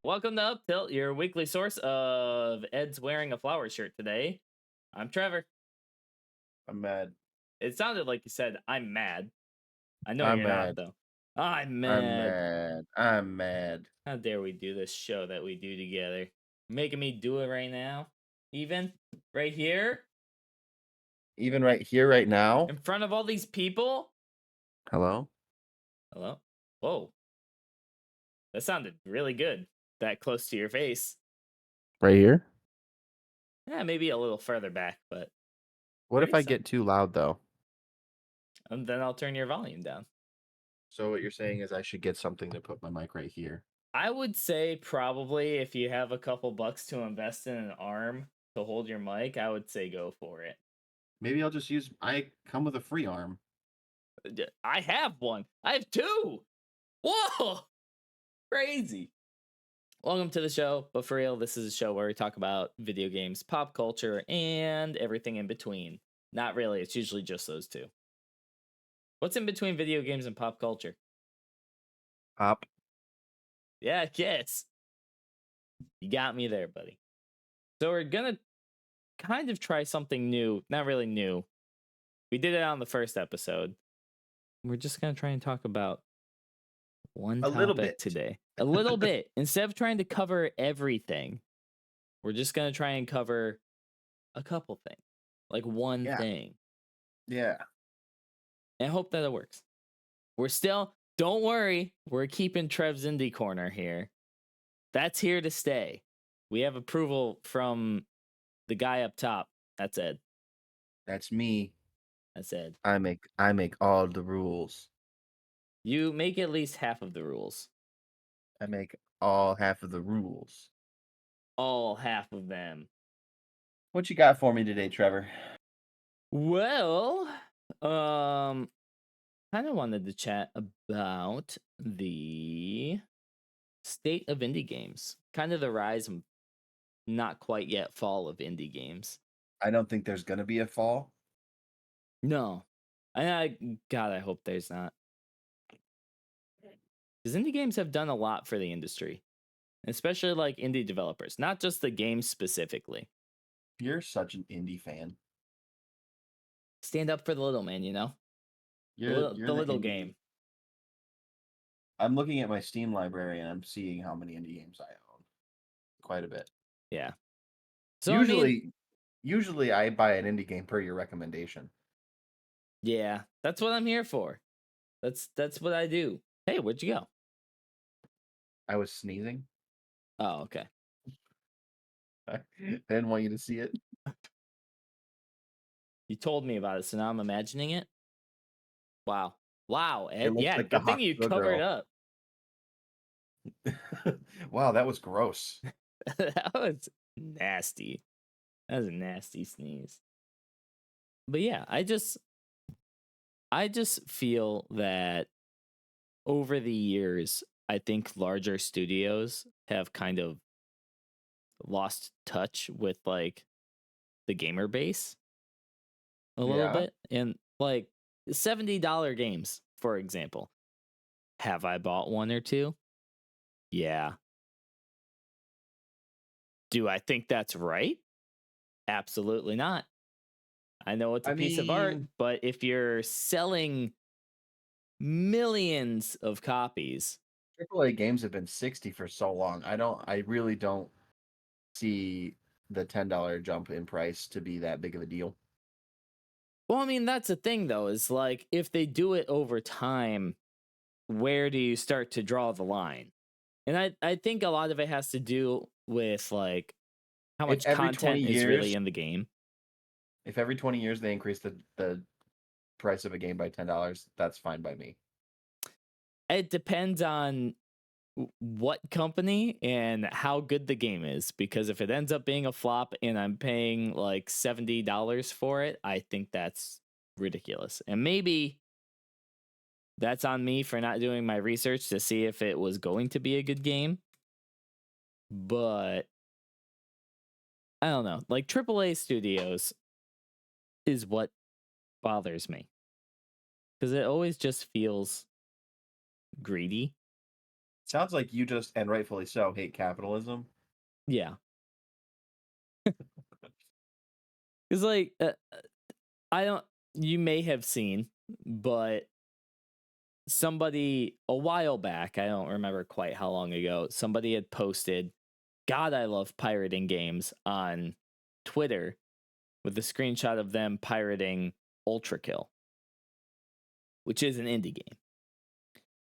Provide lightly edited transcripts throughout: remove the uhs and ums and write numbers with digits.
Welcome to UpTilt, your weekly source of Ed's wearing a flower shirt today. I'm Trevor. I'm mad. It sounded like you said, I'm mad. I know I'm you're not, mad. though. I'm I'm mad. mad. I'm mad. How dare we do this show that we do together? Making me do it right now? Even? Right here? Even right here, right now. In front of all these people? Hello? Hello? Whoa. That sounded really good. That close to your face. Right here? Yeah, maybe a little further back, but What if pretty I sound. get too loud though? And then I'll turn your volume down. So what you're saying is I should get something to put my mic right here. I would say probably if you have a couple bucks to invest in an arm to hold your mic, I would say go for it. Maybe I'll just use I come with a free arm. I have one. I have two. Whoa, crazy. Welcome to the show, but for real, this is a show where we talk about video games, pop culture, and everything in between. Not really, it's usually just those two. What's in between video games and pop culture? Pop. Yeah, kids. You got me there, buddy. So we're gonna kind of try something new. Not really new. We did it on the first episode. We're just going to try and talk about one A little topic bit. today. A little bit. Instead of trying to cover everything, we're just going to try and cover a couple things, like one Yeah. thing. Yeah. And I hope that it works. We're still, don't worry, we're keeping Trev's Indie Corner here. That's here to stay. We have approval from the guy up top. That's Ed. That's me. That's Ed. I make all the rules. You make at least half of the rules. I make all half of the rules. All half of them. What you got for me today, Trevor? Well, kind of wanted to chat about the state of indie games, kind of the rise and not quite yet fall of indie games. I don't think there's gonna be a fall. No, God, I hope there's not, because indie games have done a lot for the industry, especially like indie developers, not just the games specifically. You're such an indie fan. Stand up for the little man, you know, You're the the little indie. game. I'm looking at my Steam library and I'm seeing how many indie games I own. Quite a bit. Yeah. So I mean, Usually I buy an indie game per your recommendation. yeah, that's what I'm here for. That's what I do. Hey, where'd you go? I was sneezing. Oh, okay. I didn't want you to see it. You told me about it, so now I'm imagining it. Wow. Wow, It Ed. looks Yeah, like the good thing you hospital covered girl. up. Wow, that was gross. That was nasty. That was a nasty sneeze. But yeah, I just feel that over the years, I think larger studios have kind of lost touch with like the gamer base a little Yeah. bit. And like $70 games, for example. Have I bought one or two? Yeah. Do I think that's right? Absolutely not. I know it's a I piece of art, mean, but if you're selling millions of copies, AAA games have been 60 for so long. I really don't see the $10 jump in price to be that big of a deal. well, I mean, that's the thing though, is like if they do it over time, where do you start to draw the line? And I think a lot of it has to do with like how If much every 20 content is really years, in the game. if every 20 years they increase the price of a game by $10, that's fine by me. It depends on what company and how good the game is, because if it ends up being a flop and I'm paying like $70 for it, I think that's ridiculous. And maybe that's on me for not doing my research to see if it was going to be a good game. But I don't know. Like AAA studios is what bothers me, because it always just feels greedy. Sounds like you just, and rightfully so, hate capitalism. Yeah. It's like I don't you may have seen, but somebody a while back, I don't remember quite how long ago, somebody had posted, God, I love pirating games on Twitter with a screenshot of them pirating Ultra Kill, which is an indie game.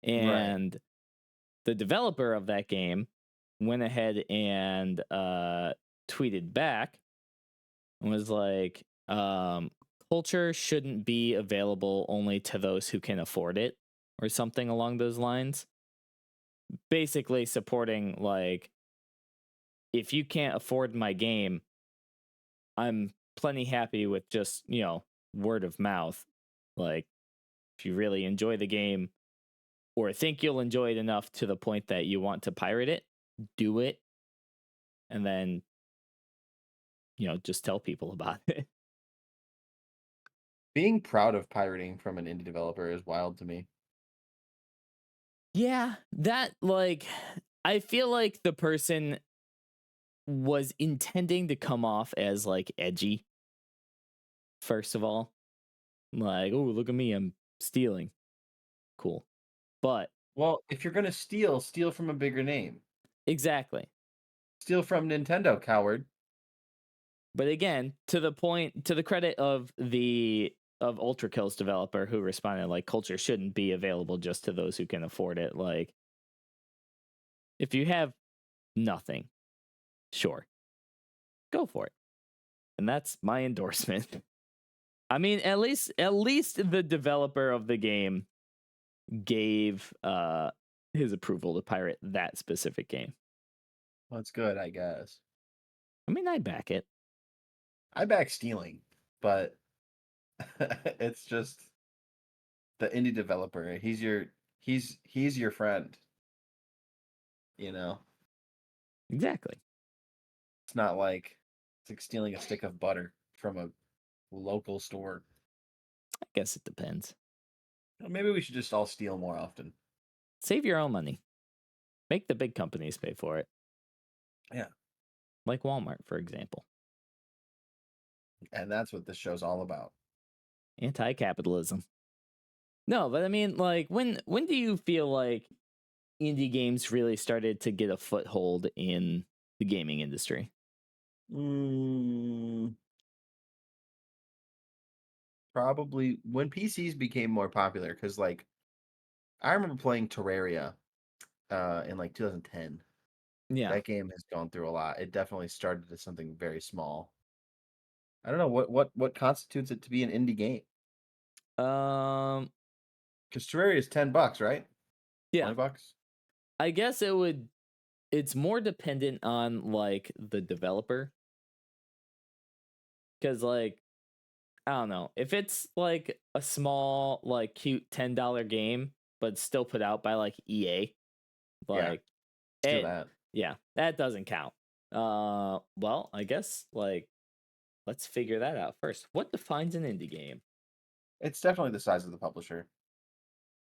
Right. And the developer of that game went ahead and tweeted back and was like, culture shouldn't be available only to those who can afford it, or something along those lines. Basically, supporting, like, if you can't afford my game, I'm plenty happy with just, word of mouth. Like, if you really enjoy the game or think you'll enjoy it enough to the point that you want to pirate it, do it. And then, just tell people about it. Being proud of pirating from an indie developer is wild to me. Yeah, that, like, I feel like the person was intending to come off as, like, edgy, first of all. Like, oh, look at me, I'm stealing. Cool. But Well, if you're gonna steal, steal from a bigger name. exactly. Steal from Nintendo, coward. But again, to the credit of Ultra Kill's developer who responded, like, culture shouldn't be available just to those who can afford it. Like, if you have nothing, sure, go for it. And that's my endorsement. I mean, at least the developer of the game gave his approval to pirate that specific game. That's good, I guess. I mean, I back it. I back stealing, but it's just the indie developer. He's your friend, you know. Exactly. It's like stealing a stick of butter from a local store. I guess it depends. Maybe we should just all steal more often. Save your own money. Make the big companies pay for it, Yeah. like Walmart, for example. And that's what this show's all about. Anti-capitalism. No, but I mean, like, when do you feel like indie games really started to get a foothold in the gaming industry? Mm, probably when PCs became more popular, because like I remember playing Terraria in like 2010. Yeah. That game has gone through a lot. It definitely started as something very small. I don't know what constitutes it to be an indie game. Um. Because Terraria is $10, right? Yeah. 20 bucks. I guess it would. It's more dependent on, like, the developer, because, like, I don't know, if it's like a small, like, cute $10 game, but still put out by, like, EA, Yeah, like, let's do it, that. yeah, that doesn't count. Well, I guess, like, let's figure that out first. What defines an indie game? It's definitely the size of the publisher,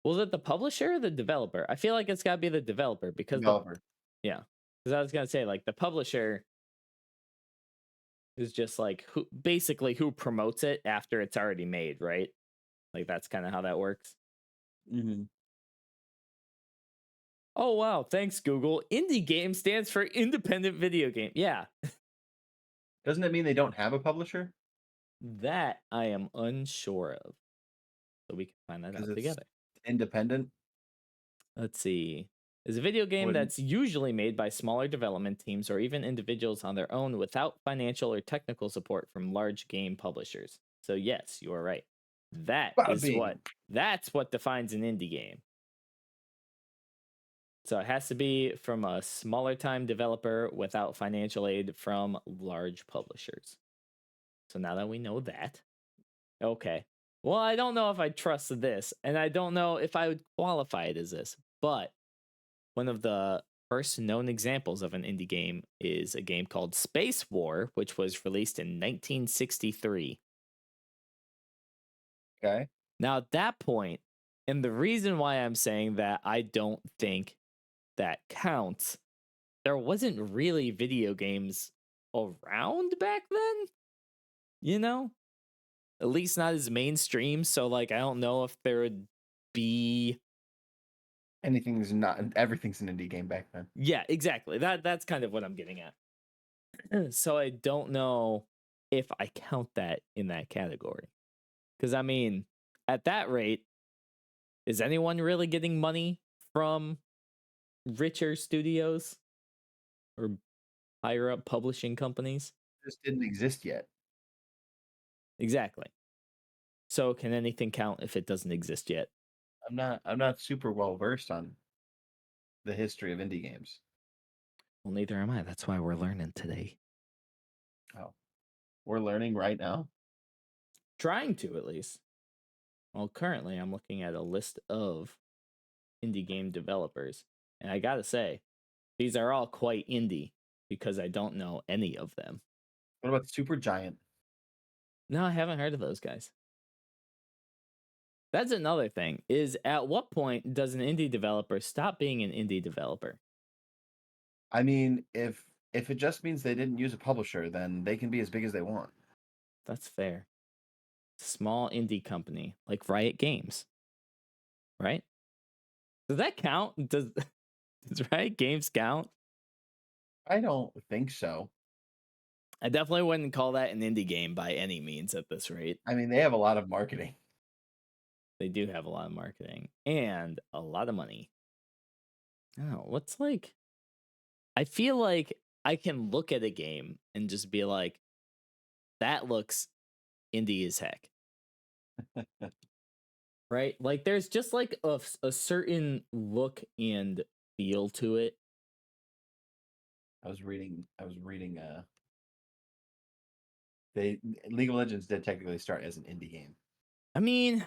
Was it the publisher or the developer? I feel like it's got to be the developer because developer. yeah, because I was gonna say, like, the publisher is just like who promotes it after it's already made, right? Like, that's kind of how that works. Hmm. Oh wow, thanks Google. Indie game stands for independent video game. Yeah, Doesn't it mean they don't have a publisher? that I am unsure of. So we can find that Because out it's together. independent. Let's see. Is a video game Wouldn't that's usually made by smaller development teams or even individuals on their own without financial or technical support from large game publishers. So yes, you are right. That bada is bing. that's what defines an indie game. So it has to be from a smaller time developer without financial aid from large publishers. So now that we know that, okay. Well, I don't know if I trust this, and I don't know if I would qualify it as this, but one of the first known examples of an indie game is a game called Space War, which was released in 1963. Okay. Now, at that point, and the reason why I'm saying that I don't think that counts, there wasn't really video games around back then, you know? At least not as mainstream. So, like, I don't know if there would be. Anything's not everything's an indie game back then. Yeah, exactly. That's kind of what I'm getting at. So I don't know if I count that in that category. Because I mean, at that rate, is anyone really getting money from richer studios or higher up publishing companies? Just didn't exist yet. Exactly. So can anything count if it doesn't exist yet? I'm not super well versed on the history of indie games. Well, neither am I. That's why we're learning today. Oh, we're learning right now. Trying to, at least. Well, currently I'm looking at a list of indie game developers. And I gotta say, these are all quite indie because I don't know any of them. What about Super Giant? No, I haven't heard of those guys. That's another thing, is at what point does an indie developer stop being an indie developer? I mean, if it just means they didn't use a publisher, then they can be as big as they want. That's fair. Small indie company like Riot Games, right? Does that count? Does Riot Games count? I don't think so. I definitely wouldn't call that an indie game by any means at this rate. I mean, they have a lot of marketing. They do have a lot of marketing and a lot of money. Oh, what's like? I feel like I can look at a game and just be like, that looks indie as heck. Right? Like there's just like a certain look and feel to it. I was reading they League of Legends did technically start as an indie game. I mean,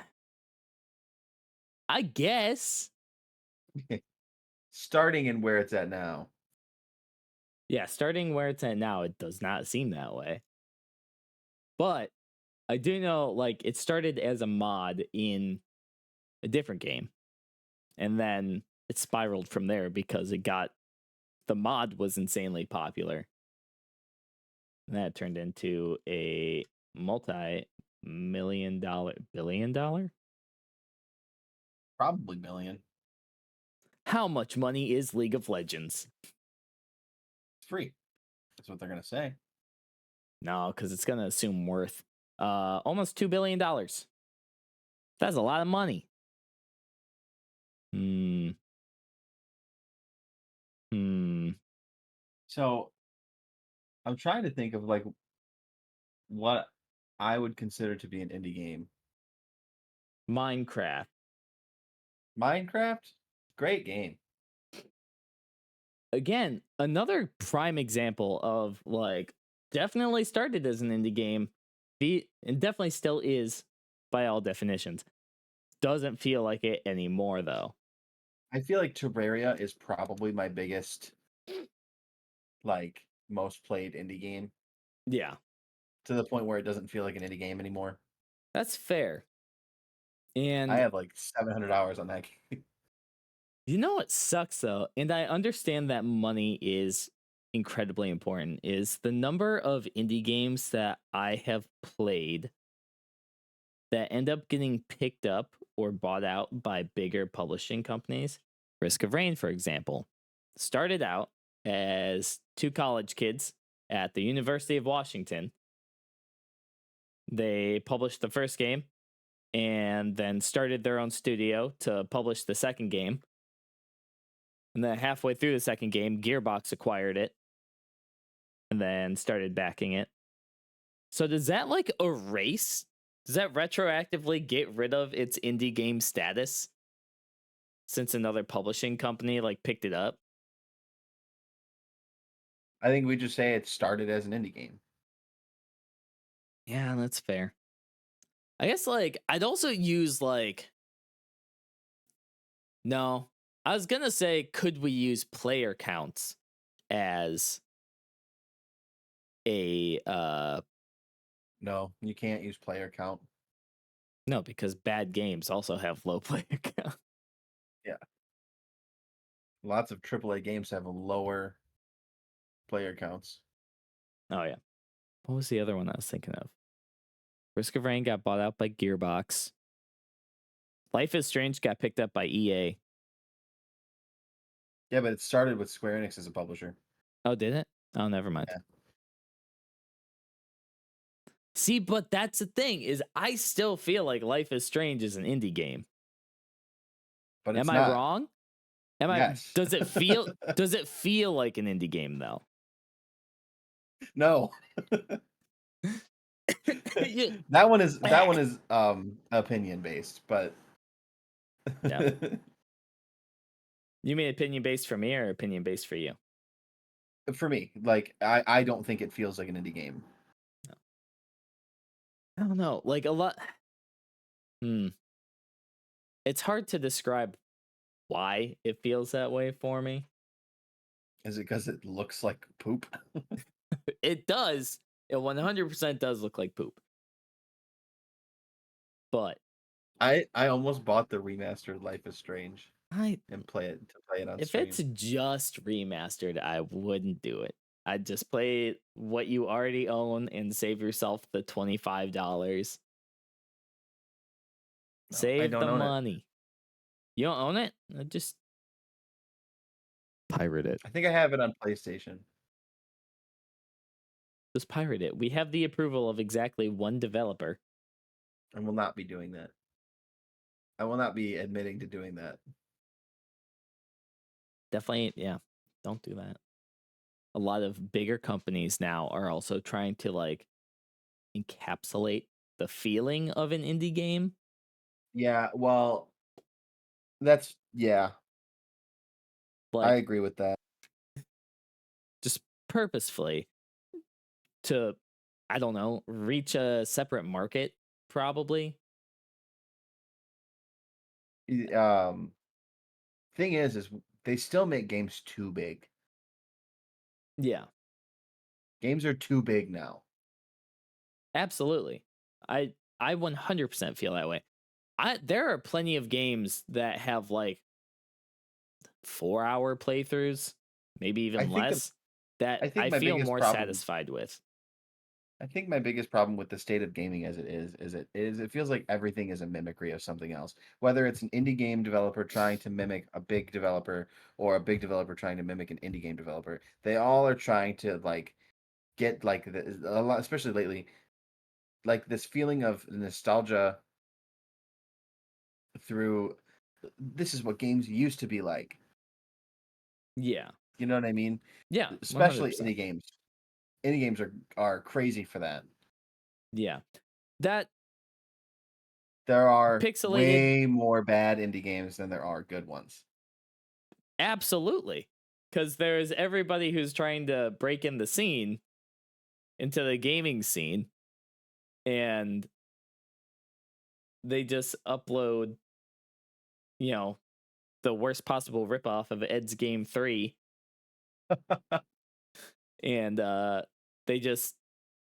I guess. Starting and where it's at now. Yeah, starting where it's at now, it does not seem that way. But I do know like it started as a mod in a different game. And then it spiraled from there because the mod was insanely popular. And that turned into a multi-million dollar, billion dollar. Probably million. How much money is League of Legends? It's free. That's what they're gonna say. No, because it's gonna assume worth almost $2 billion. That's a lot of money. Hmm. Hmm. So I'm trying to think of like what I would consider to be an indie game. Minecraft. Minecraft, great game. Again, another prime example of like definitely started as an indie game, and definitely still is by all definitions. Doesn't feel like it anymore though. I feel like Terraria is probably my biggest, like, most played indie game Yeah, to the point where it doesn't feel like an indie game anymore. that's fair. I And have like 700 hours on that game. you know what sucks though, and I understand that money is incredibly important, is the number of indie games that I have played that end up getting picked up or bought out by bigger publishing companies. Risk of Rain, for example, started out as two college kids at the University of Washington. They published the first game and then started their own studio to publish the second game. And then halfway through the second game, Gearbox acquired it and then started backing it. So does that like erase? Does that retroactively get rid of its indie game status since another publishing company like picked it up? I think we just say it started as an indie game. Yeah, that's fair. I guess like I'd also use like no. I was gonna say could we use player counts as a No, you can't use player count. no, because bad games also have low player count. Yeah. Lots of AAA games have lower player counts. Oh yeah. What was the other one I was thinking of? Risk of Rain got bought out by Gearbox. Life is Strange got picked up by EA. Yeah, but it started with Square Enix as a publisher. Oh, did it? Oh, never mind. Yeah. See, but that's the thing is I still feel like Life is Strange is an indie game. But Am it's I not. wrong? Am I Yes. does it feel like an indie game though? No. Yeah. That one is opinion based, but Yeah. You mean opinion based for me or opinion based for you? for me, like I don't think it feels like an indie game. I don't know. Like a lot. It's hard to describe why it feels that way for me. Is it because it looks like poop? It does. It 100% does look like poop. But I almost bought the remastered Life is Strange and play it on if stream. it's just remastered, I wouldn't do it. I'd just play what you already own and save yourself the $25. No, I Save don't the own it. money. You don't own it? Just pirate it. I think I have it on PlayStation. Just pirate it. We have the approval of exactly one developer. I will not be doing that. I will not be admitting to doing that. Definitely, yeah. Don't do that. A lot of bigger companies now are also trying to like encapsulate the feeling of an indie game. Yeah, well, yeah, I Like agree with that. just purposefully to, I don't know, reach a separate market, probably. Um, thing is they still make games too big. Yeah, Games are too big now. absolutely. I 100% feel that way. There are plenty of games that have like 4-hour playthroughs, maybe I even think less, that I think I my feel biggest more problem satisfied with. I think my biggest problem with the state of gaming as it is it feels like everything is a mimicry of something else. Whether it's an indie game developer trying to mimic a big developer or a big developer trying to mimic an indie game developer, they all are trying to like get like a lot, especially lately, like this feeling of nostalgia through this is what games used to be like. Yeah. You know what I mean? Yeah, Especially 100%. indie games. Indie games are crazy for that. Yeah. That There are pixelated, way more bad indie games than there are good ones. absolutely. Because there's everybody who's trying to break in the scene into the gaming scene, and they just upload, you know, the worst possible ripoff of Ed's Game 3, and they just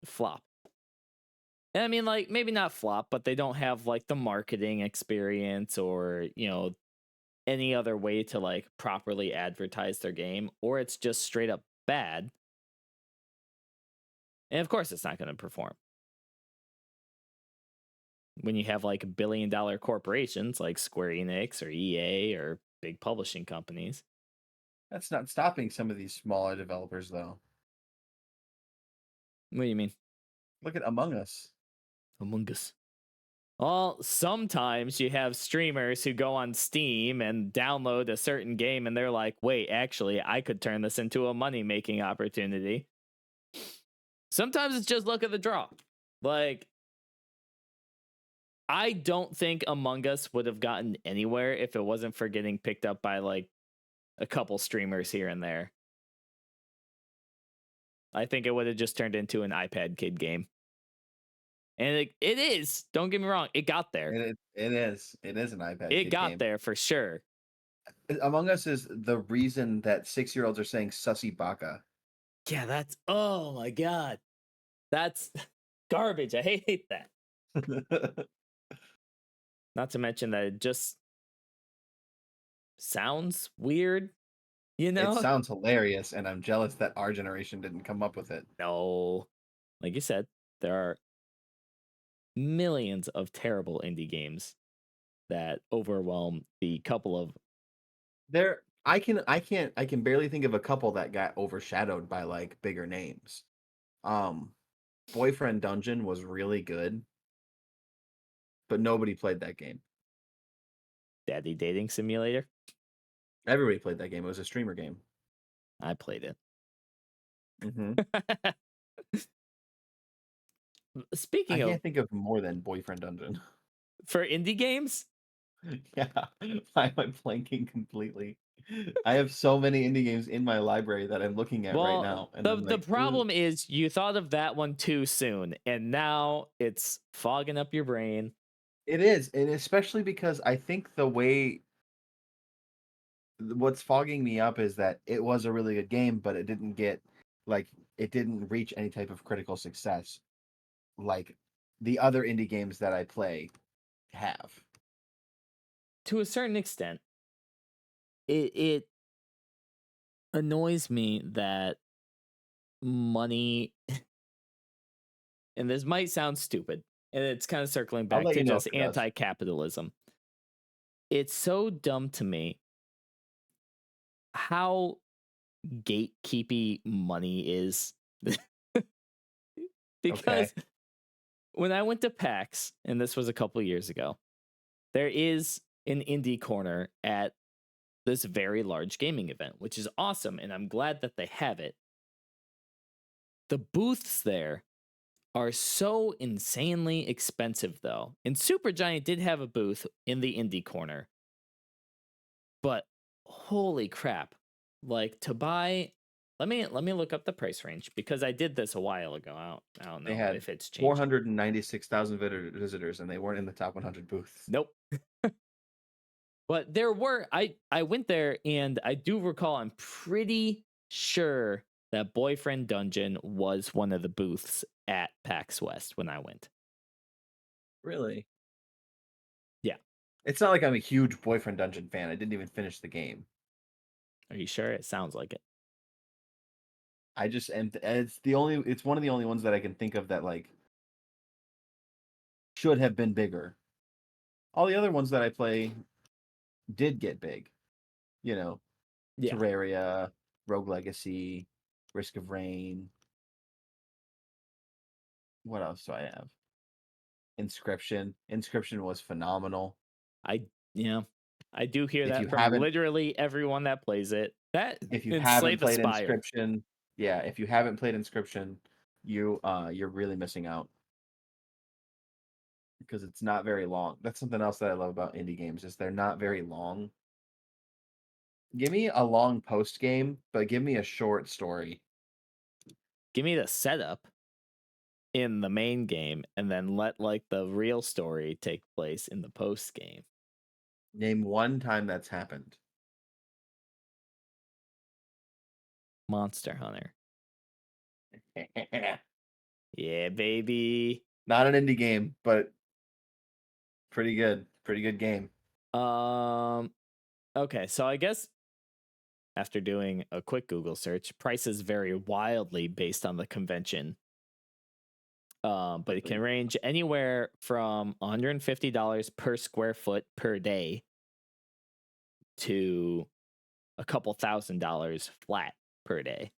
flop. And I mean, like, maybe not flop, but they don't have like the marketing experience or, any other way to like properly advertise their game, or it's just straight up bad. And of course, it's not going to perform. When you have like $1 billion corporations like Square Enix or EA or big publishing companies. That's not stopping some of these smaller developers though. What do you mean? Look at Among Us. Among Us. Well, sometimes you have streamers who go on Steam and download a certain game and they're like, wait, actually, I could turn this into a money making opportunity. Sometimes it's just luck of the draw. Like, I don't think Among Us would have gotten anywhere if it wasn't for getting picked up by like a couple streamers here and there. I think it would have just turned into an iPad kid game. And it is. Don't get me wrong. It got there. It is. It is an iPad It kid got game. there for sure. Among Us is the reason that 6-year-olds are saying sussy baka. Yeah, that's, oh my God. That's garbage. I hate that. Not to mention that it just sounds weird. You It know? sounds hilarious, and I'm jealous that our generation didn't come up with it. No. Like you said, there are millions of terrible indie games that overwhelm the couple of I can barely think of a couple that got overshadowed by, like, bigger names. Um, Boyfriend Dungeon was really good, but nobody played that game. daddy dating simulator. Everybody played that game, it was a streamer game. I played it. Mhm. I Speaking of can't think of more than Boyfriend Dungeon. for indie games, Yeah, why am I blanking completely? I have so many indie games in my library that I'm looking at right well, now, and the I'm the like, "Ugh." problem is you thought of that one too soon, and now it's fogging up your brain. It is, and especially because I think what's fogging me up is that it was a really good game, but it didn't get like it didn't reach any type of critical success like the other indie games that I play have. To a certain extent, it annoys me that money, and this might sound stupid, and it's kind of circling I'll back let to you know if just it does. anti-capitalism. It's so dumb to me how gatekeepy money is. Okay. Because when I went to PAX, and this was a couple years ago, there is an indie corner at this very large gaming event, which is awesome, and I'm glad that they have it. The booths there are so insanely expensive, though. And Supergiant did have a booth in the indie corner, but holy crap! Like to buy, let me look up the price range because I did this a while ago. I don't They know had if it's changed. 496,000 visitors and they weren't in the top 100 booths. Nope. But there were I went there and I do recall I'm pretty sure that Boyfriend Dungeon was one of the booths at PAX West when I went. Really? Yeah. It's not like I'm a huge Boyfriend Dungeon fan. I didn't even finish the game. Are you sure? It sounds like it. I just and it's one of the only ones that I can think of that like should have been bigger. All the other ones that I play did get big. You know, Yeah. Terraria, Rogue Legacy, Risk of Rain. What else do I have? Inscription. Inscription was phenomenal. I yeah. I do hear If you that from haven't literally everyone that plays it. That if you and Slay haven't the played Spire. Inscription, yeah, if you haven't played Inscription, you're really missing out because it's not very long. That's something else that I love about indie games is they're not very long. Give me a long post game, but give me a short story. Give me the setup in the main game and then let like the real story take place in the post game. Name one time that's happened. Monster Hunter. Yeah, baby. Not an indie game, but pretty good. Pretty good game. Um okay, so I guess after doing a quick Google search, prices vary wildly based on the convention. But it can range anywhere from $150 per square foot per day to a couple $1,000s flat per day.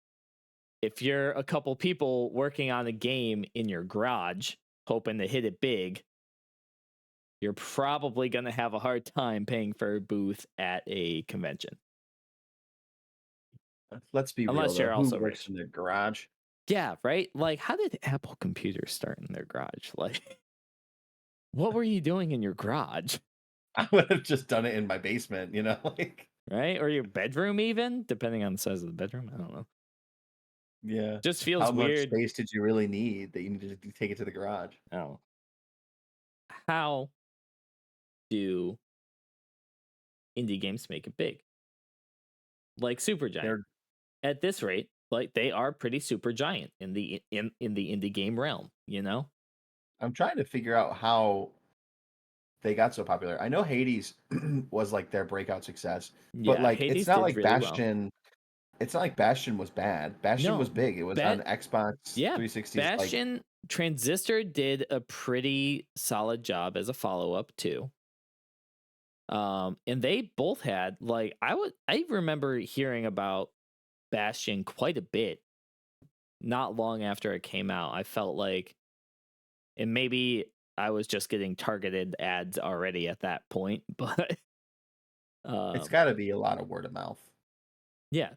If you're a couple people working on a game in your garage, hoping to hit it big, you're probably going to have a hard time paying for a booth at a convention. Let's be real Unless though. you're Who also works rich. in their garage? Yeah, right? Like, how did Apple computers start in their garage? Like, what were you doing in your garage? I would have just done it in my basement, you know, like Right? Or your bedroom, even, depending on the size of the bedroom. I don't know. yeah. Just How feels much weird. space did you really need that you needed to take it to the garage? Oh, how do indie games make it big? Like Supergiant. They're At this rate, like they are pretty super giant in the indie game realm, you know? I'm trying to figure out how they got so popular. I know Hades was like their breakout success, but Yeah, like it's Hades not did like really well. Bastion. It's not like Bastion was bad. Bastion was No, big. It was on bet Xbox yeah, 360's like Bastion Transistor did a pretty solid job as a follow-up too. And they both had like I remember hearing about Bastion quite a bit not long after it came out. I felt like, and maybe I was just getting targeted ads already at that point, but it's um gotta be a lot of word of mouth. yeah,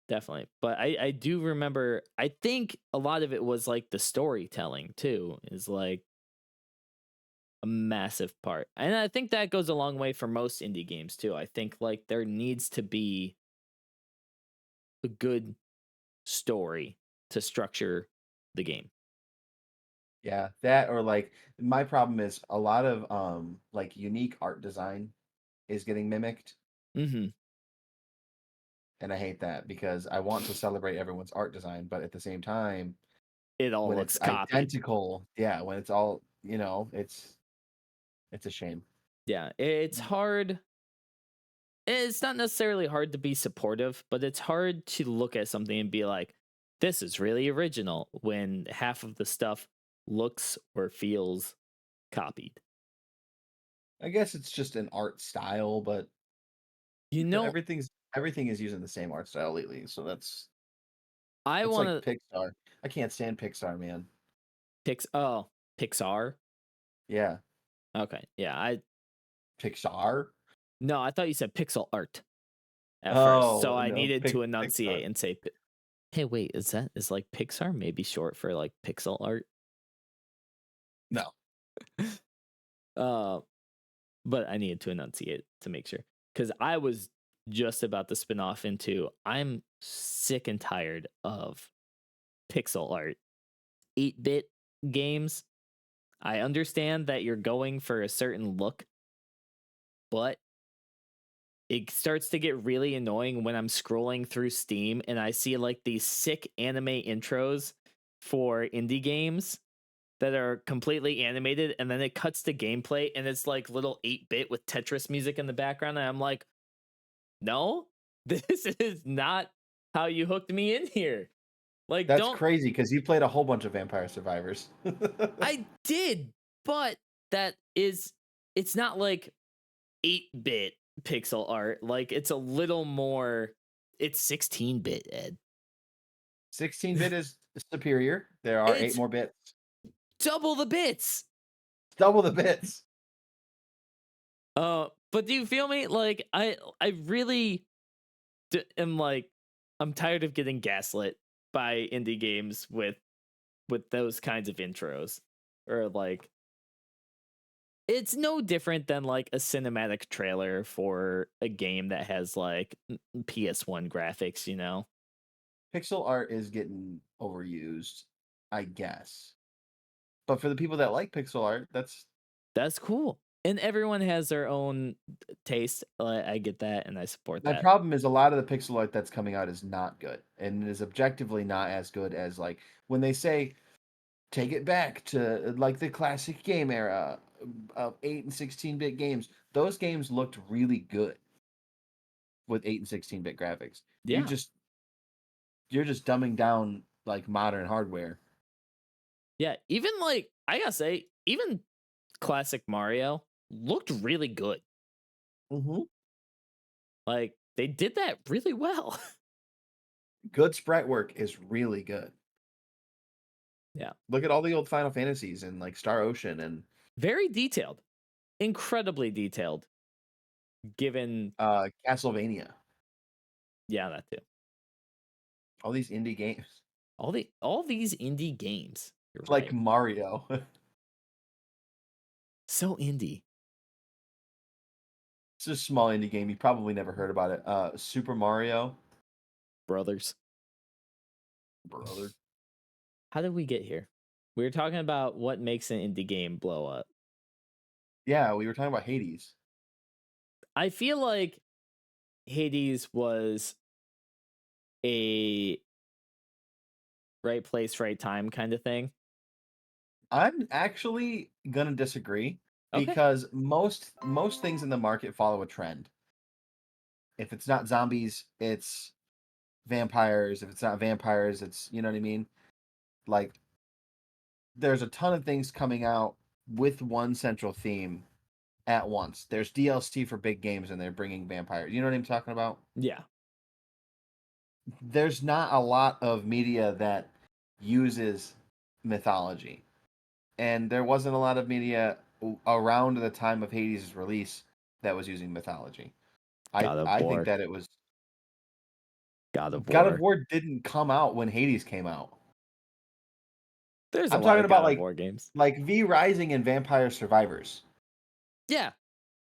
definitely. But I do remember, I think a lot of it was like the storytelling too, is like a massive part. And I think that goes a long way for most indie games too. I think like there needs to be a good story to structure the game. Yeah, that or like my problem is a lot of like unique art design is getting mimicked, Mhm. and I hate that because I want to celebrate everyone's art design, but at the same time, It all when it's looks copied. identical, yeah, when it's all, it's a shame. Yeah, it's hard. It's not necessarily hard to be supportive, but it's hard to look at something and be like, this is really original when half of the stuff looks or feels copied. I guess it's just an art style, but You know, everything is using the same art style lately, so I it's want like to Pixar. I can't stand Pixar, man. Pixar. Yeah, Okay. Yeah, I Pixar. no, I thought you said pixel art at first. So Oh I no, needed to Pixar. enunciate and say, hey, wait, is like Pixar maybe short for like pixel art? No, Uh, but I needed to enunciate to make sure because I was just about to spin off into I'm sick and tired of pixel art, 8-bit games. I understand that you're going for a certain look, but it starts to get really annoying when I'm scrolling through Steam and I see like these sick anime intros for indie games that are completely animated and then it cuts to gameplay and it's like little 8-bit with Tetris music in the background and I'm like, "No. This is not how you hooked me in here." Like that's don't crazy because you played a whole bunch of Vampire Survivors. I did, but that is it's not like 8-bit pixel art. Like it's a little more, it's 16-bit, Ed. 16-bit is superior. There are 8 It's more bits. double the bits. Double the bits. But do you feel me? Like I really am like I'm tired of getting gaslit by indie games with those kinds of intros or like it's no different than like a cinematic trailer for a game that has like PS1 graphics, you know? Pixel art is getting overused, I guess. But for the people that like pixel art, that's That's cool. And everyone has their own taste. I get that and I support my that. problem is a lot of the pixel art that's coming out is not good and is objectively not as good as like when they say take it back to like the classic game era of 8 and 16-bit games. Those games looked really good with 8 and 16-bit graphics. You Yeah. just you're just dumbing down like modern hardware. Yeah. Even like, I gotta say, even classic Mario looked really good. Mhm. Like, they did that really well. Good sprite work is really good. Yeah. Look at all the old Final Fantasies and like Star Ocean and Very detailed. Incredibly detailed, given, Castlevania. yeah, that too. All these indie games All these indie games. You're like right. Mario. So indie. It's a small indie game. You probably never heard about it. Super Mario, Brothers. brother. How did we get here? We were talking about what makes an indie game blow up. Yeah, we were talking about Hades. I feel like Hades was a right place, right time kind of thing. I'm actually gonna disagree Okay. because most things in the market follow a trend. If it's not zombies, it's vampires. If it's not vampires, it's, you know what I mean? Like, there's a ton of things coming out with one central theme at once. There's DLC for big games, and they're bringing vampires. You know what I'm talking about? Yeah, There's not a lot of media that uses mythology, and there wasn't a lot of media around the time of Hades' release that was using mythology. I God of I think War, that it was God of God of War. War didn't come out when Hades came out. There's a I'm lot talking of about God of War games. like V Rising and Vampire Survivors. Yeah,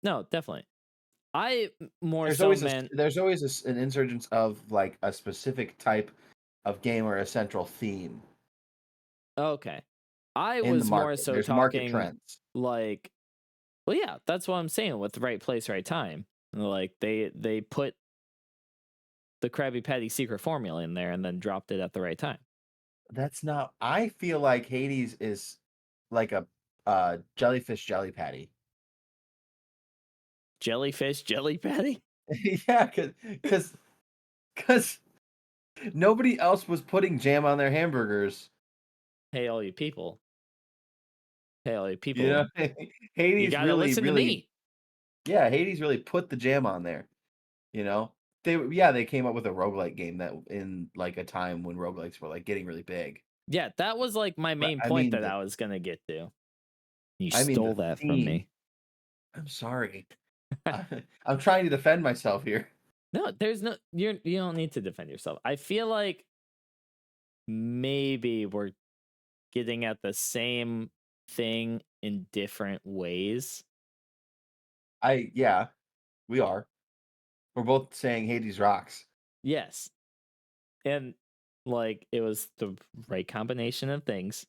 no, definitely. I more so meant There's always an insurgence of like a specific type of game or a central theme okay. I in the was more market. so There's market talking trends. like, well, yeah, that's what I'm saying with the right place, right time. Like they put the Krabby Patty secret formula in there and then dropped it at the right time. That's not. I feel like Hades is like a jellyfish jelly patty. Jellyfish jelly patty. Yeah, because nobody else was putting jam on their hamburgers. Hey, all you people. Hey, all you You people. know, You Hades gotta really, listen to really, me. yeah, Hades really put the jam on there. You know, they came up with a roguelike game that in like a time when roguelikes were like getting really big. Yeah, that was like my But main point that I was gonna get to. You the stole that from theme. me. I'm sorry. I'm trying to defend myself here. No, there's no you don't need to defend yourself. I feel like maybe we're getting at the same thing in different ways. Yeah, we are. We're both saying Hades rocks. Yes. And like it was the right combination of things.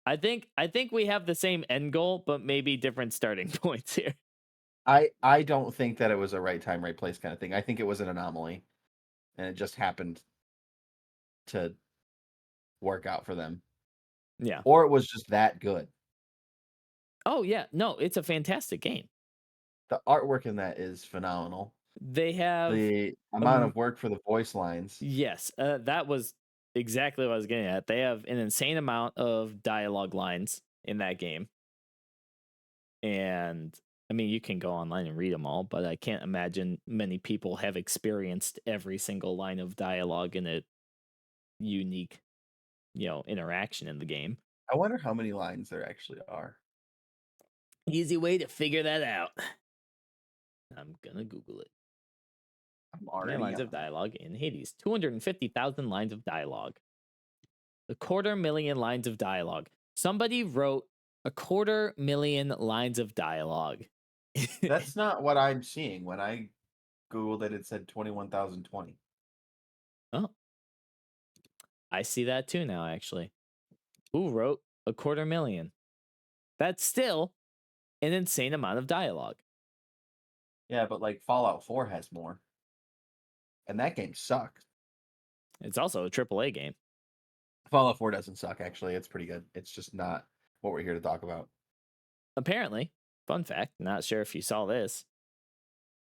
I think we have the same end goal, but maybe different starting points here. I don't think that it was a right time, right place kind of thing. I think it was an anomaly, and it just happened to work out for them, Yeah. or it was just that good. Oh yeah. No, it's a fantastic game. The artwork in that is phenomenal. They have The amount um of work for the voice lines. yes, that was exactly what I was getting at. They have an insane amount of dialogue lines in that game. And I mean, you can go online and read them all, but I can't imagine many people have experienced every single line of dialogue in a unique, interaction in the game. I wonder how many lines there actually are. Easy way to figure that out. I'm gonna Google it. I'm How many already lines on of it. dialogue in Hades? 250,000 lines of dialogue. A 250,000 lines of dialogue. Somebody wrote 250,000 lines of dialogue. That's not what I'm seeing. When I googled it, it said 21,020. Oh, I see that too now, actually. Who wrote 250,000? That's still an insane amount of dialogue. Yeah, but like Fallout 4 has more, and that game sucks. It's also a AAA game. Fallout 4 doesn't suck, actually. It's pretty good. It's just not what we're here to talk about. Apparently, fun fact, not sure if you saw this,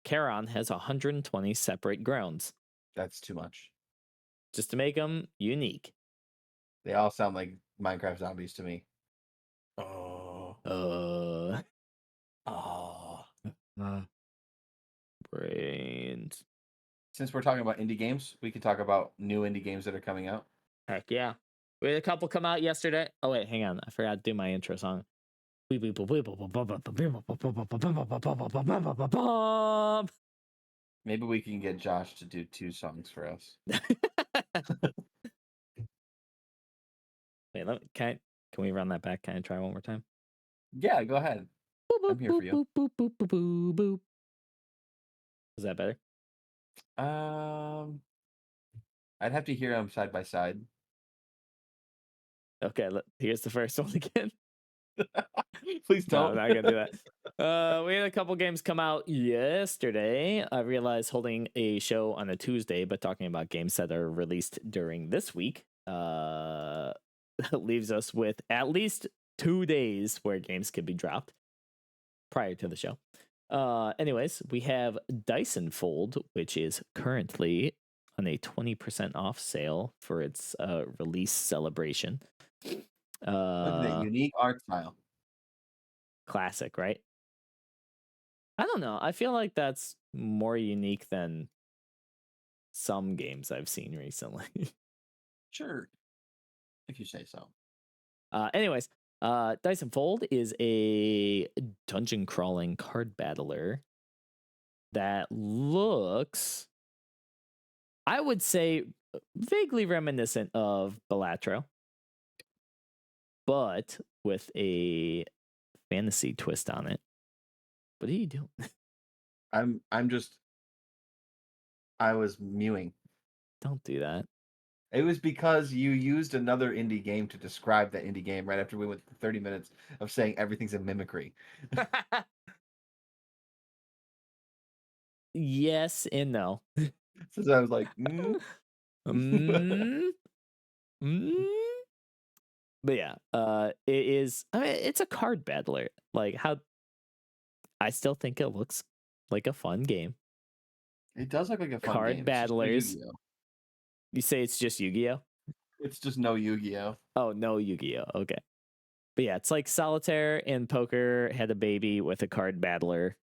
Charon has 120 separate grounds That's too much. just to make them unique. They all sound like Minecraft zombies to me. Oh, Uh, oh. brains. Since we're talking about indie games, we can talk about new indie games that are coming out. Heck yeah. We had a couple come out yesterday. Oh, wait, hang on. I forgot to do my intro song. Maybe we can get Josh to do two songs for us. Wait, can we run that back? Can I try one more time? Yeah, go ahead. Boop, boop, I'm here for boop, you. boop, boop, boop, boop, boop, boop. Is that better? Um, I'd have to hear them side by side. Okay, here's the first one again. Please No, I'm don't. not gonna do that. We had a couple games come out yesterday. I realized holding a show on a Tuesday, but talking about games that are released during this week, leaves us with at least 2 days where games could be dropped prior to the show. Anyways, we have Dyson Fold, which is currently on a 20% off sale for its release celebration. Look at that Uh, unique art style. classic, right? I don't know. I feel like that's more unique than some games I've seen recently. Sure, if you say so. Anyways, Dyson Fold is a dungeon crawling card battler that looks, I would say, vaguely reminiscent of Balatro, but with a fantasy twist on it. What are you doing? I'm just I was mewing. Don't do that. It was because you used another indie game to describe that indie game right after we went 30 minutes of saying everything's a mimicry. Yes and no. So I was like, mm, mm. But yeah, it is. I mean, it's a card battler. Like how I still think it looks like a fun game. It does look like a fun Card game. It's just no battlers. Yu-Gi-Oh. You say it's just Yu-Gi-Oh? It's just no Yu-Gi-Oh Oh, no Yu-Gi-Oh. Okay. But yeah, it's like solitaire and poker had a baby with a card battler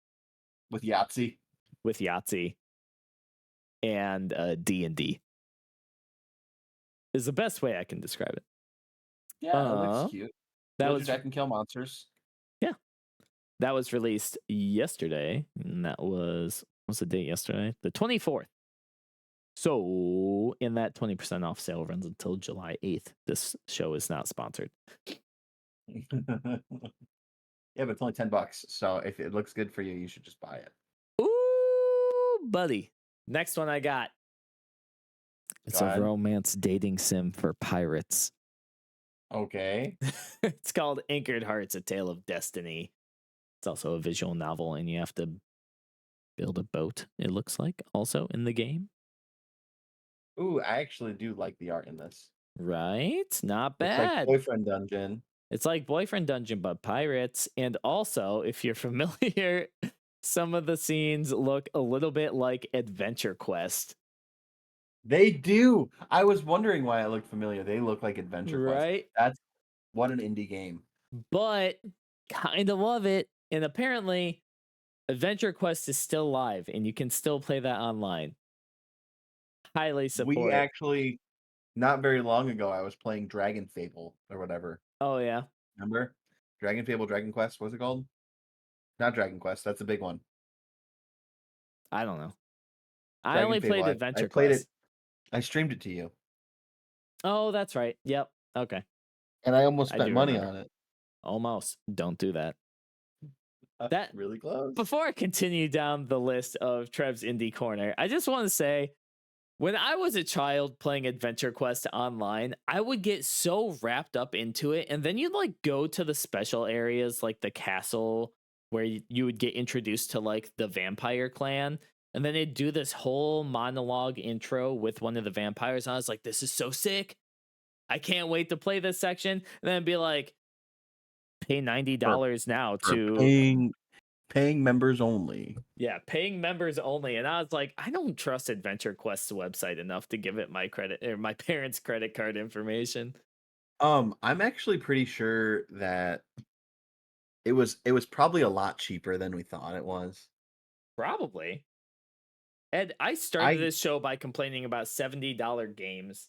with Yahtzee. with Yahtzee and D&D is the best way I can describe it. Yeah, it looks cute. That Build your was deck and kill monsters. yeah. That was released yesterday, and that was what's the date yesterday? The 24th. So, in that 20% off sale runs until July 8th. This show is not sponsored. Yeah, but it's only $10. So if it looks good for you, you should just buy it. Ooh, buddy. Next one I got. It's Go a ahead. romance dating sim for pirates. Okay. It's called Anchored Hearts, A Tale of Destiny. It's also a visual novel, and you have to build a boat, it looks like, also in the game. Ooh, I actually do like the art in this. Right? Not It's like bad. Boyfriend Dungeon. It's like Boyfriend Dungeon, but pirates. And also, if you're familiar, some of the scenes look a little bit like Adventure Quest. They do. I was wondering why it looked familiar. They look like Adventure Quest. Right? That's what an indie game. But kind of love it. And apparently, Adventure Quest is still live and you can still play that online. Highly We support. actually not very long ago I was playing Dragon Fable or whatever. Oh, yeah. Remember? Dragon Fable, Dragon Quest, what's it called? Not Dragon Quest, that's a big one. I don't know. I Dragon only Fable. played I Adventure played it. Quest. I streamed it to you. Oh, that's right. Yep. Okay. And I almost I spent do money remember. on it. Almost. Don't do that. That Really close. before I continue down the list of Trev's Indie Corner, I just want to say when I was a child playing Adventure Quest online, I would get so wrapped up into it. And then you'd like go to the special areas like the castle where you would get introduced to like the vampire clan. And then they'd do this whole monologue intro with one of the vampires. And I was like, this is so sick. I can't wait to play this section. And then it'd be like, pay For $90 now for to paying members only. yeah, paying members only. And I was like, I don't trust Adventure Quest's website enough to give it my credit or my parents' credit card information. I'm actually pretty sure that it was probably a lot cheaper than we thought it was. Probably. And I started I this show by complaining about $70 games.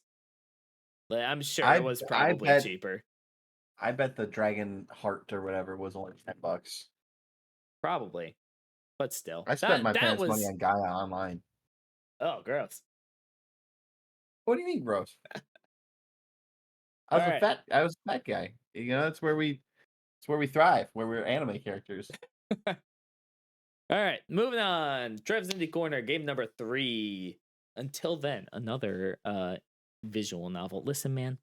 Like, I'm sure it I was I probably bet cheaper. I bet the Dragon Heart or whatever was only $10. Probably. But still. I spent my That parents' money was on Gaia Online. oh gross. What do you mean, gross? All right. I was a fat guy. You know, it's where we thrive, where we're anime characters. All right, moving on. Trev's Indie Corner, game number 3. Until then, another visual novel. Listen, man,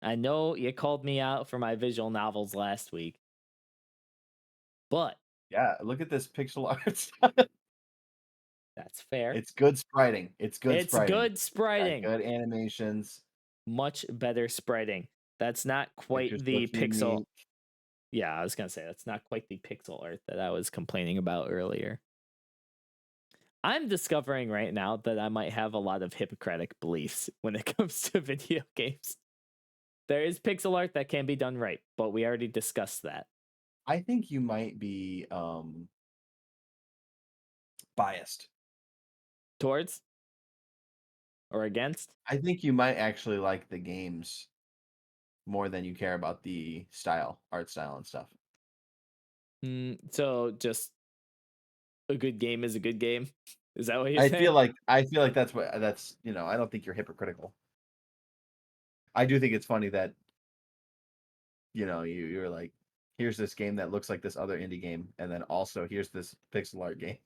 I know you called me out for my visual novels last week, but Yeah, look at this pixel art. that's fair. It's good spriting. It's good It's spriting. good Got spriting. good animations. Much better spriting. That's not quite Pictures the look pixel. unique. Yeah, I was gonna say that's not quite the pixel art that I was complaining about earlier. I'm discovering right now that I might have a lot of hypocritic beliefs when it comes to video games. There is pixel art that can be done right, but we already discussed that. I think you might be biased. Towards or against? I think you might actually like the games more than you care about the art style and stuff. So just a good game is a good game. Is that what you're saying? I feel like that's I don't think you're hypocritical. I do think it's funny that you're like, here's this game that looks like this other indie game, and then also here's this pixel art game.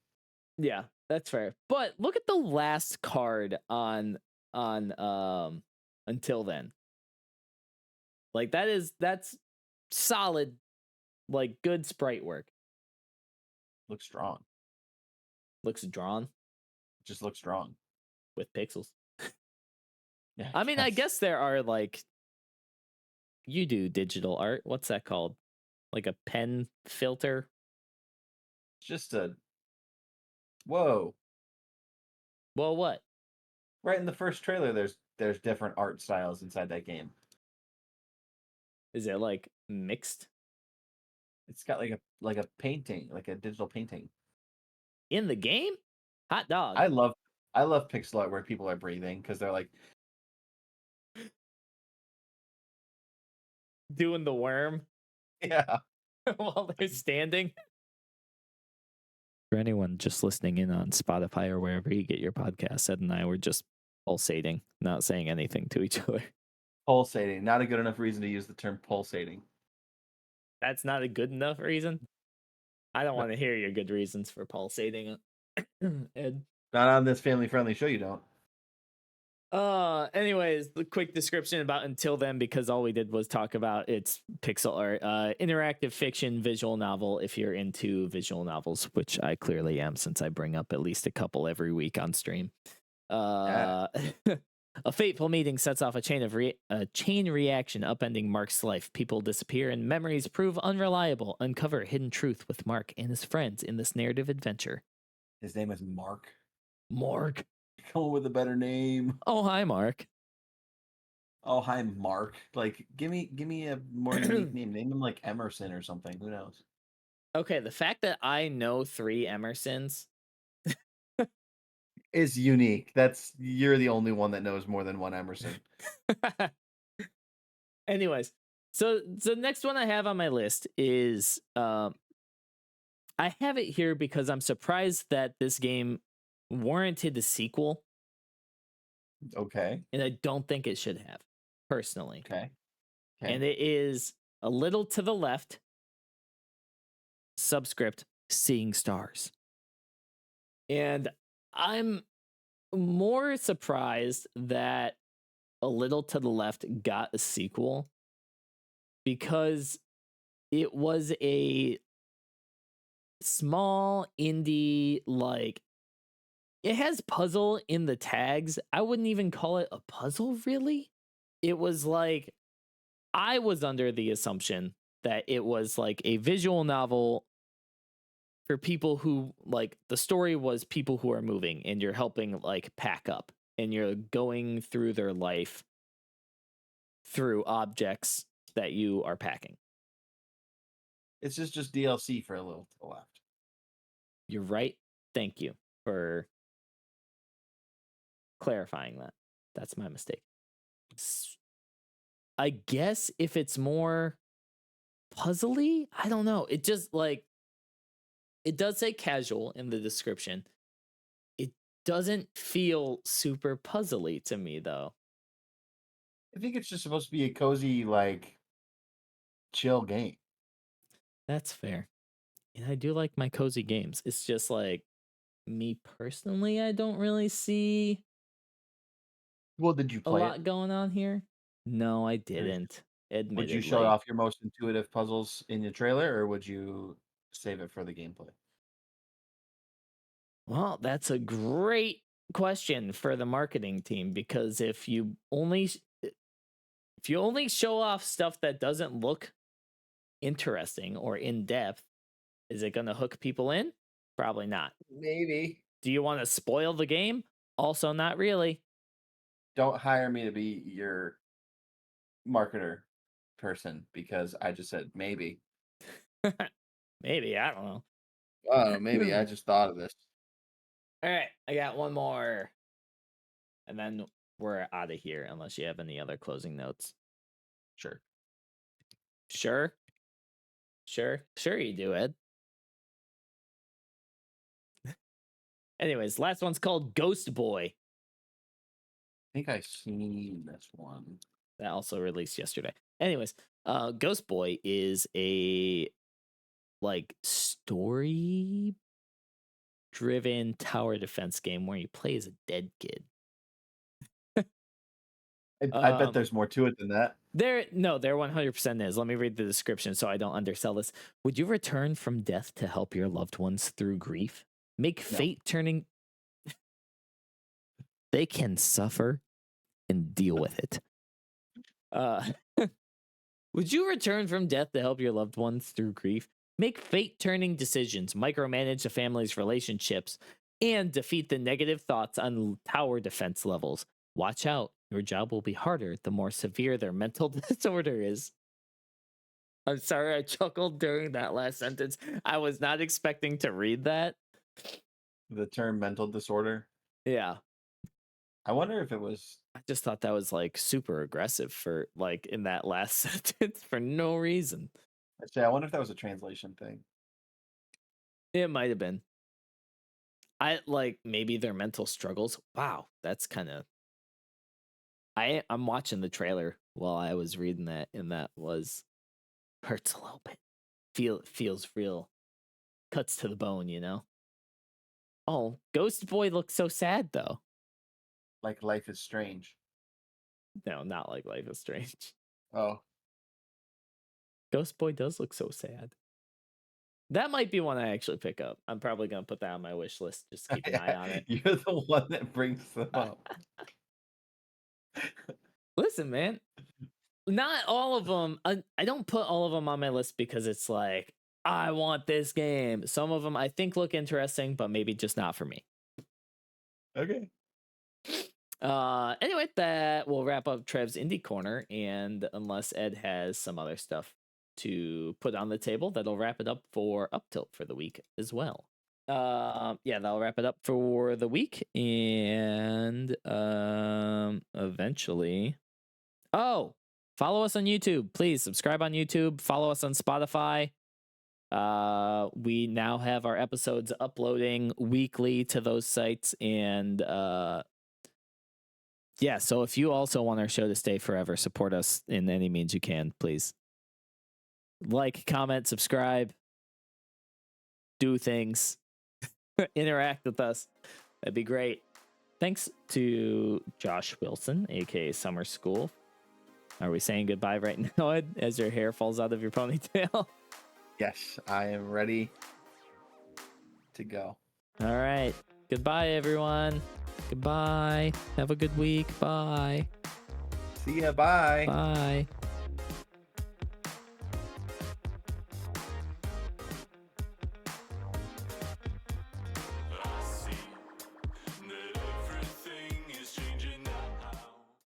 Yeah, that's fair. But look at the last card on Until Then. Like that's solid, like good sprite work. Looks strong. Looks drawn Just looks strong. with pixels. Yeah, I mean, I yes. guess there are like you do digital art. What's that called? Like a pen filter? Just a whoa. Well, what? Right in the first trailer, there's different art styles inside that game. Is it like mixed It's got like a painting, like a digital painting. in the game? Hot dog. I love I love pixel art where people are breathing because they're like, Doing the worm yeah. while they're standing. For anyone just listening in on Spotify or wherever you get your podcast, Ed and I were just pulsating, not saying anything to each other. Pulsating. Not a good enough reason to use the term pulsating. That's not a good enough reason. I don't No, want to hear your good reasons for pulsating, Ed. not on this family friendly show, you don't. Anyways, the quick description about Until Then, because all we did was talk about its pixel art, interactive fiction visual novel. If you're into visual novels, which I clearly am, since I bring up at least a couple every week on stream. Yeah. Uh, a fateful meeting sets off a chain reaction, upending Mark's life. People disappear and memories prove unreliable. Uncover a hidden truth with Mark and his friends in this narrative adventure. His name is Mark. Mark. Come on with a better name. Oh, hi, Mark. Oh, hi, Mark. Like, give me a more unique name. Name him like Emerson or something. Who knows? Okay, the fact that I know 3 Emersons. Is unique. You're the only one that knows more than one Emerson. Anyways, so the next one I have on my list is I have it here because I'm surprised that this game warranted a sequel, Okay. and I don't think it should have, personally. Okay. Okay. And it is A Little to the Left, subscript, Seeing Stars. And I'm more surprised that A Little to the Left got a sequel because it was a small indie, like, it has puzzle in the tags. I wouldn't even call it a puzzle, really. It was like, I was under the assumption that it was like a visual novel for people who, like, the story was people who are moving and you're helping like pack up and you're going through their life through objects that you are packing. It's just DLC for A Little to the Left. You're right. Thank you for clarifying that. That's my mistake. I guess if it's more puzzly, I don't know. It just, like, it does say casual in the description. It doesn't feel super puzzly to me, though. I think it's just supposed to be a cozy, like, chill game. That's fair. And I do like my cozy games. It's just like, me personally, I don't really see Well, did you a play it? lot going on here. No, I Curious. didn't, Would you show admittedly. off your most intuitive puzzles in your trailer, or would you save it for the gameplay? Well, that's a great question for the marketing team, because if you only show off stuff that doesn't look interesting or in depth. Is it going to hook people in? Probably not. Maybe. Do you want to spoil the game? Also, not really. Don't hire me to be your marketer person because I just said maybe. Maybe, I don't know. I don't know, maybe I just thought of this. All right, I got one more. And then we're out of here unless you have any other closing notes. Sure. Sure? Sure you do, Ed. Anyways, last one's called Ghost Boy. I think I've seen this one. That also released yesterday. Anyways, Ghost Boy is a like story driven tower defense game where you play as a dead kid. I bet there's more to it than that. There 100% is. Let me read the description so I don't undersell this. Would you return from death to help your loved ones through grief? Make No. fate turning. They can suffer and deal with it. Would you return from death to help your loved ones through grief? Make fate turning decisions, micromanage the family's relationships, and defeat the negative thoughts on tower defense levels. Watch out. Your job will be harder the more severe their mental disorder is. I'm sorry I chuckled during that last sentence. I was not expecting to read that. The term mental disorder. Yeah. I wonder if it was. I just thought that was like super aggressive for like in that last sentence for no reason. Actually, I wonder if that was a translation thing. It might have been. I like maybe their mental struggles. Wow, that's kind of. I'm watching the trailer while I was reading that, and that was hurts a little bit. Feels real. Cuts to the bone, you know. Oh, Ghost Boy looks so sad though. Like Life is Strange. No, not like Life is Strange. Oh. Ghost Boy does look so sad. That might be one I actually pick up. I'm probably gonna put that on my wish list. Just keep an eye on it. You're the one that brings them up. Listen, man. Not all of them. I don't put all of them on my list because it's like I want this game. Some of them I think look interesting, but maybe just not for me. Okay. Anyway, that will wrap up Trev's Indie Corner, and unless Ed has some other stuff to put on the table, that'll wrap it up for UpTilt for the week as well. Yeah, that'll wrap it up for the week, and eventually, follow us on YouTube, please. Subscribe on YouTube. Follow us on Spotify. We now have our episodes uploading weekly to those sites, and yeah, so if you also want our show to stay forever, support us in any means you can, please. Like, comment, subscribe, do things, interact with us. That'd be great. Thanks to Josh Wilson, aka Summer School. Are we saying goodbye right now, Ed, as your hair falls out of your ponytail? Yes, I am ready to go. All right. Goodbye, everyone. Goodbye. Have a good week. Bye. See ya. Bye. Bye.